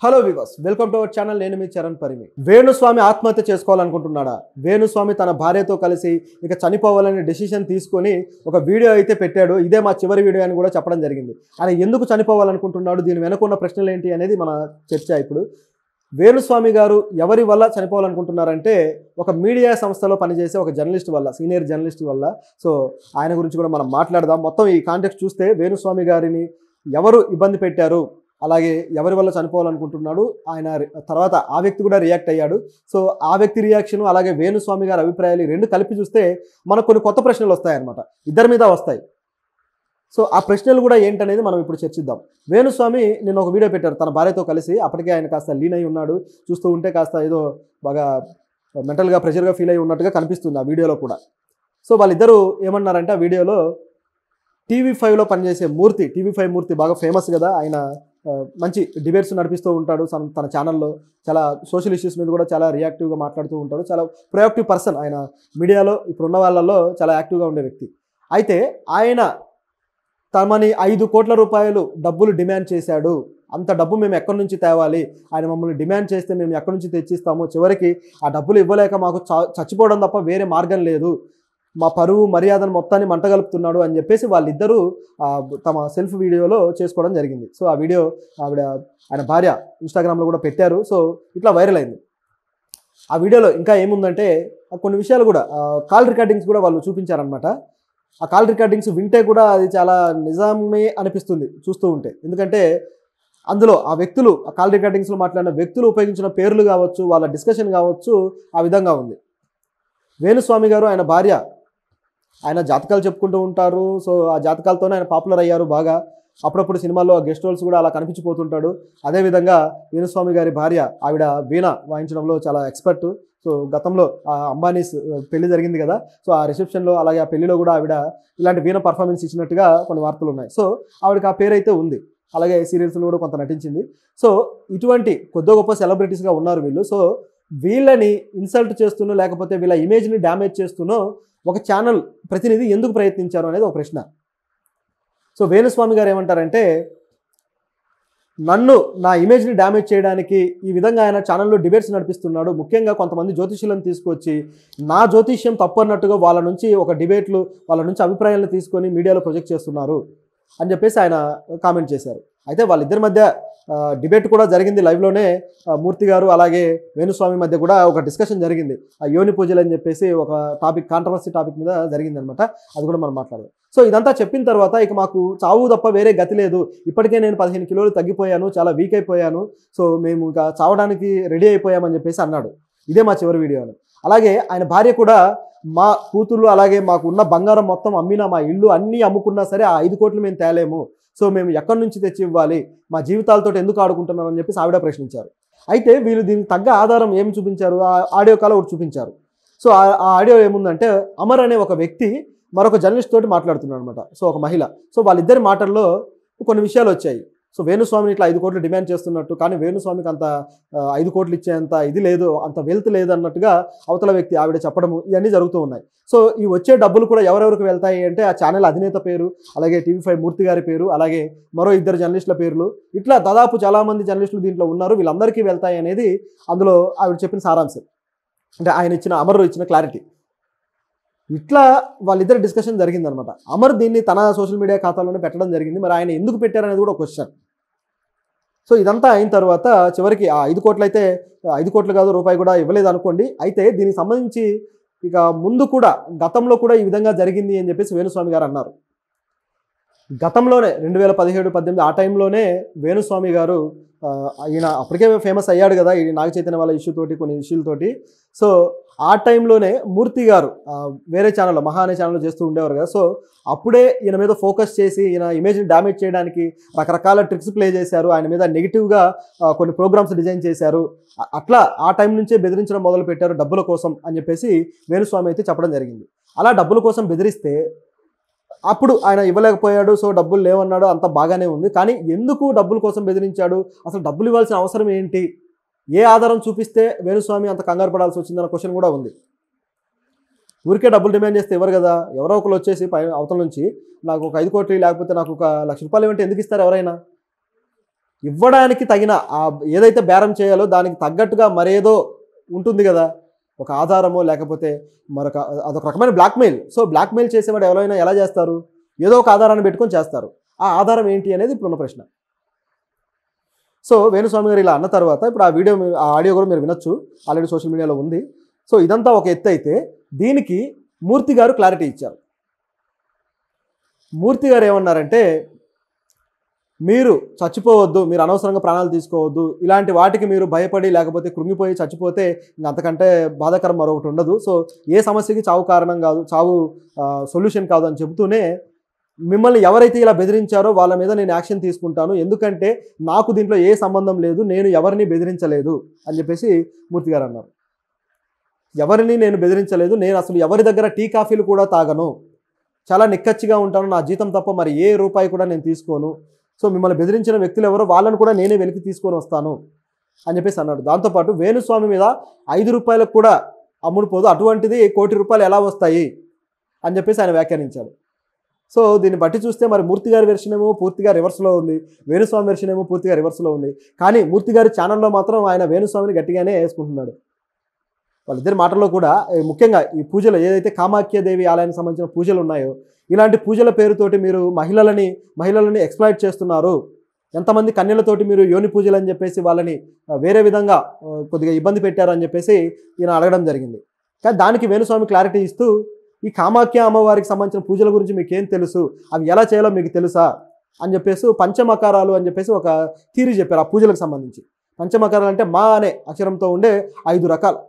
Hello viewers, welcome to our channel. నేను మీ చరణ్ పరిమి. వేణుస్వామి ఆత్మహత్య చేసుకోవాలనుకుంటున్నాడా? వేణుస్వామి తన భార్యతో కలిసి ఇక చనిపోవాలని డెసిషన్ తీసుకొని ఒక వీడియో అయితే పెట్టాడు. ఇదే మా చివరి వీడియో అని కూడా చెప్పడం జరిగింది. ఆయన ఎందుకు చనిపోవాలనుకుంటున్నాడు, దీని వెనక ఉన్న ప్రశ్నలు ఏంటి అనేది మన చర్చ. ఇప్పుడు వేణుస్వామి గారు ఎవరి వల్ల చనిపోవాలనుకుంటున్నారంటే, ఒక మీడియా సంస్థలో పనిచేసే ఒక జర్నలిస్ట్ వల్ల, సీనియర్ జర్నలిస్ట్ వల్ల. సో ఆయన గురించి కూడా మనం మాట్లాడదాం. మొత్తం ఈ కాంటెక్స్ట్ చూస్తే వేణుస్వామి గారిని ఎవరు ఇబ్బంది పెట్టారు, అలాగే ఎవరి వల్ల చనిపోవాలనుకుంటున్నాడు, ఆయన తర్వాత ఆ వ్యక్తి కూడా రియాక్ట్ అయ్యాడు. సో ఆ వ్యక్తి రియాక్షన్ అలాగే వేణుస్వామి గారి అభిప్రాయాలు రెండు కలిపి చూస్తే మనకు కొన్ని కొత్త ప్రశ్నలు వస్తాయన్నమాట, ఇద్దరి మీద వస్తాయి. సో ఆ ప్రశ్నలు కూడా ఏంటనేది మనం ఇప్పుడు చర్చిద్దాం. వేణుస్వామి నిన్న ఒక వీడియో పెట్టారు తన భార్యతో కలిసి. అప్పటికే ఆయన కాస్త లీన్ అయి ఉన్నాడు. చూస్తూ ఉంటే కాస్త ఏదో బాగా మెంటల్గా ప్రెషర్గా ఫీల్ అయి ఉన్నట్టుగా కనిపిస్తుంది ఆ వీడియోలో కూడా. సో వాళ్ళిద్దరూ ఏమన్నారంటే, ఆ వీడియోలో TV5లో పనిచేసే మూర్తి, TV5 మూర్తి బాగా ఫేమస్ కదా, ఆయన మంచి డిబేట్స్ నడిపిస్తూ ఉంటాడు తన ఛానల్లో. చాలా సోషల్ ఇష్యూస్ మీద కూడా చాలా రియాక్టివ్గా మాట్లాడుతూ ఉంటాడు. చాలా ప్రొయాక్టివ్ పర్సన్ ఆయన. మీడియాలో ఇప్పుడున్న వాళ్ళల్లో చాలా యాక్టివ్గా ఉండే వ్యక్తి. అయితే ఆయన తమని 5 కోట్ల రూపాయలు డబ్బులు డిమాండ్ చేశాడు. అంత డబ్బు మేము ఎక్కడి నుంచి తేవాలి, ఆయన మమ్మల్ని డిమాండ్ చేస్తే మేము ఎక్కడి నుంచి తెచ్చిస్తాము, చివరికి ఆ డబ్బులు ఇవ్వలేక మాకు చచ్చిపోవడం తప్ప వేరే మార్గం లేదు, మా పరువు మర్యాదను మొత్తాన్ని మంటగలుపుతున్నాడు అని చెప్పేసి వాళ్ళిద్దరూ తమ సెల్ఫ్ వీడియోలో చేసుకోవడం జరిగింది. సో ఆ వీడియో ఆయన భార్య ఇన్స్టాగ్రామ్లో కూడా పెట్టారు. సో ఇట్లా వైరల్ అయింది. ఆ వీడియోలో ఇంకా ఏముందంటే, కొన్ని విషయాలు కూడా కాల్ రికార్డింగ్స్ కూడా వాళ్ళు చూపించారనమాట. ఆ కాల్ రికార్డింగ్స్ వింటే కూడా అది చాలా నిజమే అనిపిస్తుంది చూస్తూ ఉంటే. ఎందుకంటే అందులో ఆ వ్యక్తులు, ఆ కాల్ రికార్డింగ్స్లో మాట్లాడిన వ్యక్తులు ఉపయోగించిన పేర్లు కావచ్చు, వాళ్ళ డిస్కషన్ కావచ్చు, ఆ విధంగా ఉంది. వేణుస్వామి గారు ఆయన భార్య, ఆయన జాతకాలు చెప్పుకుంటూ ఉంటారు. సో ఆ జాతకాలతోనే ఆయన పాపులర్ అయ్యారు బాగా. అప్పుడప్పుడు సినిమాల్లో గెస్ట్ రోల్స్ కూడా అలా కనిపించిపోతుంటాడు. అదేవిధంగా వేణుస్వామి గారి భార్య, ఆవిడ వీణ వాయించడంలో చాలా ఎక్స్పర్ట్. సో గతంలో అంబానీస్ పెళ్లి జరిగింది కదా, సో ఆ రిసెప్షన్లో అలాగే ఆ పెళ్లిలో కూడా ఆవిడ ఇలాంటి వీణ పర్ఫార్మెన్స్ ఇచ్చినట్టుగా కొన్ని వార్తలు ఉన్నాయి. సో ఆవిడకి ఆ పేరు అయితే ఉంది. అలాగే సీరియల్స్లో కూడా కొంత నటించింది. సో ఇటువంటి కొద్ది గొప్ప సెలబ్రిటీస్గా ఉన్నారు వీళ్ళు. సో వీళ్ళని ఇన్సల్ట్ చేస్తూనో లేకపోతే వీళ్ళ ఇమేజ్ని డ్యామేజ్ చేస్తూనో ఒక ఛానల్ ప్రతినిధి ఎందుకు ప్రయత్నించారు అనేది ఒక ప్రశ్న. సో వేణుస్వామి గారు ఏమంటారంటే, నన్ను నా ఇమేజ్ని డ్యామేజ్ చేయడానికి ఈ విధంగా ఆయన ఛానల్లో డిబేట్స్ నడిపిస్తున్నాడు. ముఖ్యంగా కొంతమంది జ్యోతిష్యులను తీసుకొచ్చి నా జ్యోతిష్యం తప్పు అన్నట్టుగా వాళ్ళ నుంచి ఒక డిబేట్లు, వాళ్ళ నుంచి అభిప్రాయాలను తీసుకొని మీడియాలో ప్రొజెక్ట్ చేస్తున్నారు అని చెప్పేసి ఆయన కామెంట్ చేశారు. అయితే వాళ్ళిద్దరి మధ్య డిబేట్ కూడా జరిగింది లైవ్లోనే. మూర్తి గారు అలాగే వేణుస్వామి మధ్య కూడా ఒక డిస్కషన్ జరిగింది. ఆ యోని పూజలు అని చెప్పేసి ఒక టాపిక్, కాంట్రవర్సీ టాపిక్ మీద జరిగిందనమాట. అది కూడా మనం మాట్లాడదాం. సో ఇదంతా చెప్పిన తర్వాత ఇక మాకు చావు తప్ప వేరే గతి లేదు, ఇప్పటికే నేను 15 కిలోలు తగ్గిపోయాను, చాలా వీక్ అయిపోయాను, సో మేము ఇంకా చావడానికి రెడీ అయిపోయామని చెప్పేసి అన్నాడు. ఇదే మా చివరి వీడియో అని. అలాగే ఆయన భార్య కూడా, మా కూతుళ్ళు అలాగే మాకు ఉన్న బంగారం మొత్తం అమ్మినా, మా ఇల్లు అన్నీ అమ్ముకున్నా సరే ఆ 5 కోట్లు మేము తేలేము, సో మేము ఎక్కడి నుంచి తెచ్చి ఇవ్వాలి, మా జీవితాలతో ఎందుకు ఆడుకుంటున్నాం అని చెప్పేసి ఆవిడ ప్రశ్నించారు. అయితే వీళ్ళు దీనికి తగ్గ ఆధారం ఏమి చూపించారు, ఆ ఆడియో కాల్ ఒకటి చూపించారు. సో ఆ ఆడియో ఏముందంటే, అమర్ అనే ఒక వ్యక్తి మరొక జర్నలిస్ట్ తోటి మాట్లాడుతున్నాడు అనమాట. సో ఒక మహిళ. సో వాళ్ళిద్దరి మాటల్లో కొన్ని విషయాలు వచ్చాయి. సో వేణుస్వామిని ఇట్లా 5 కోట్లు డిమాండ్ చేస్తున్నట్టు, కానీ వేణుస్వామికి అంత 5 కోట్లు ఇచ్చేంత ఇది లేదు, అంత వెల్త్ లేదు అన్నట్టుగా అవతల వ్యక్తి ఆవిడ చెప్పడము, ఇవన్నీ జరుగుతూ ఉన్నాయి. సో ఈ వచ్చే డబ్బులు కూడా ఎవరెవరికి వెళ్తాయి అంటే, ఆ ఛానల్ అధినేత పేరు, అలాగే TV5 మూర్తి గారి పేరు, అలాగే మరో 2 జర్నలిస్టుల పేర్లు, ఇట్లా దాదాపు చాలామంది జర్నలిస్టులు దీంట్లో ఉన్నారు, వీళ్ళందరికీ వెళ్తాయి అనేది అందులో ఆవిడ చెప్పిన సారాంశం. అంటే ఆయన ఇచ్చిన, అమర్ ఇచ్చిన క్లారిటీ. ఇట్లా వాళ్ళిద్దరు డిస్కషన్ జరిగిందనమాట. అమర్ దీన్ని తన సోషల్ మీడియా ఖాతాలోనే పెట్టడం జరిగింది. మరి ఆయన ఎందుకు పెట్టారనేది కూడా క్వశ్చన్. సో ఇదంతా అయిన తర్వాత చివరికి ఆ 5 కోట్లు అయితే 5 కోట్లు కాదు, రూపాయి కూడా ఇవ్వలేదు అనుకోండి. అయితే దీనికి సంబంధించి ఇక ముందు కూడా గతంలో కూడా ఈ విధంగా జరిగింది అని చెప్పేసి వేణుస్వామి గారు అన్నారు. గతంలోనే 2017-18 ఆ టైంలోనే వేణుస్వామి గారు, ఈయన అప్పటికే ఫేమస్ అయ్యాడు కదా ఈ నాగ చైతన్య వాళ్ళ ఇష్యూ తోటి, కొన్ని ఇష్యూలతోటి. సో ఆ టైంలోనే మూర్తి గారు వేరే ఛానల్లో, మహా అనే ఛానల్లో చేస్తూ ఉండేవారు కదా. సో అప్పుడే ఈయన మీద ఫోకస్ చేసి ఈయన ఇమేజ్ని డ్యామేజ్ చేయడానికి రకరకాల ట్రిక్స్ ప్లే చేశారు. ఆయన మీద నెగిటివ్గా కొన్ని ప్రోగ్రామ్స్ డిజైన్ చేశారు. అట్లా ఆ టైం నుంచే బెదిరించడం మొదలు పెట్టారు డబ్బుల కోసం అని చెప్పేసి వేణుస్వామి అయితే చెప్పడం జరిగింది. అలా డబ్బుల కోసం బెదిరిస్తే అప్పుడు ఆయన ఇవ్వలేకపోయాడు, సో డబ్బులు లేవన్నాడు, అంత బాగానే ఉంది. కానీ ఎందుకు డబ్బుల కోసం బెదిరించాడు, అసలు డబ్బులు ఇవ్వాల్సిన అవసరం ఏంటి, ఏ ఆధారం చూపిస్తే వేణుస్వామి అంత కంగారు పడాల్సి వచ్చిందన్న క్వశ్చన్ కూడా ఉంది. ఊరికే డబ్బులు డిమాండ్ చేస్తే ఎవరు కదా, ఎవరో ఒకరు వచ్చేసి అవతల నుంచి నాకు ఒక 5 కోట్లు లేకపోతే నాకు ఒక 1,00,000 రూపాయలు ఇవ్వంటే ఎందుకు ఇస్తారు ఎవరైనా? ఇవ్వడానికి తగిన ఏదైతే బేరం చేయాలో దానికి తగ్గట్టుగా మరేదో ఉంటుంది కదా, ఒక ఆధారమో లేకపోతే మరొక అదొక రకమైన బ్లాక్మెయిల్. సో బ్లాక్మెయిల్ చేసేవాడు ఎవరైనా ఎలా చేస్తారు, ఏదో ఒక ఆధారాన్ని పెట్టుకొని చేస్తారు. ఆ ఆధారం ఏంటి అనేది ఇప్పుడున్న ప్రశ్న. సో వేణుస్వామి గారు ఇలా అన్న తర్వాత ఇప్పుడు ఆ ఆడియో కూడా మీరు వినొచ్చు, ఆల్రెడీ సోషల్ మీడియాలో ఉంది. సో ఇదంతా ఒక ఎత్తు అయితే దీనికి మూర్తి గారు క్లారిటీ ఇచ్చారు. మూర్తి గారు ఏమన్నారంటే, మీరు చచ్చిపోవద్దు, మీరు అనవసరంగా ప్రాణాలు తీసుకోవద్దు, ఇలాంటి వాటికి మీరు భయపడి లేకపోతే కృంగిపోయి చచ్చిపోతే అంతకంటే బాధాకరం మరొకటి ఉండదు. సో ఏ సమస్యకి చావు కారణం కాదు, చావు సొల్యూషన్ కాదు అని చెబుతూనే మిమ్మల్ని ఎవరైతే ఇలా బెదిరించారో వాళ్ళ మీద నేను యాక్షన్ తీసుకుంటాను, ఎందుకంటే నాకు దీంట్లో ఏ సంబంధం లేదు, నేను ఎవరిని బెదిరించలేదు అని చెప్పేసి మూర్తి గారు అన్నారు. ఎవరిని నేను బెదిరించలేదు, నేను అసలు ఎవరి దగ్గర టీ కాఫీలు కూడా తాగను, చాలా నిక్కచ్చిగా ఉంటాను, నా జీతం తప్ప మరి ఏ రూపాయి కూడా నేను తీసుకోను. సో మిమ్మల్ని బెదిరించిన వ్యక్తులు ఎవరో వాళ్ళని కూడా నేనే వెలికి తీసుకొని వస్తాను అని చెప్పేసి అన్నాడు. దాంతోపాటు వేణుస్వామి మీద 5 రూపాయలకు కూడా అమ్ముడుపోదు, అటువంటిది 1 కోటి రూపాయలు ఎలా వస్తాయి అని చెప్పేసి ఆయన వ్యాఖ్యానించాడు. సో దీన్ని బట్టి చూస్తే మరి మూర్తి గారి వెర్షన్ ఏమో పూర్తిగా రివర్స్లో ఉంది, వేణుస్వామి వెర్షన్ ఏమో పూర్తిగా రివర్స్లో ఉంది. కానీ మూర్తి గారి ఛానల్లో మాత్రం ఆయన వేణుస్వామిని గట్టిగానే వేసుకుంటున్నాడు. వాళ్ళిద్దరి మాటల్లో కూడా ముఖ్యంగా ఈ పూజలు ఏదైతే కామాఖ్యాదేవి ఆలయానికి సంబంధించిన పూజలు ఉన్నాయో, ఇలాంటి పూజల పేరుతోటి మీరు మహిళలని ఎక్స్‌ప్లాయిట్ చేస్తున్నారు, ఎంతమంది కన్యలతోటి మీరు యోని పూజలు అని చెప్పేసి వాళ్ళని వేరే విధంగా కొద్దిగా ఇబ్బంది పెట్టారు అని చెప్పేసి ఈయన అడగడం జరిగింది. కానీ దానికి వేణుస్వామి క్లారిటీ ఇస్తూ, ఈ కామాఖ్య అమ్మవారికి సంబంధించిన పూజల గురించి మీకేం తెలుసు, అవి ఎలా చేయాలో మీకు తెలుసా అని చెప్పేసి పంచమకారాలు అని చెప్పేసి ఒక థియరీ చెప్పారు ఆ పూజలకు సంబంధించి. పంచమకారాలు అంటే మా అనే అక్షరంతో ఉండే 5 రకాలు.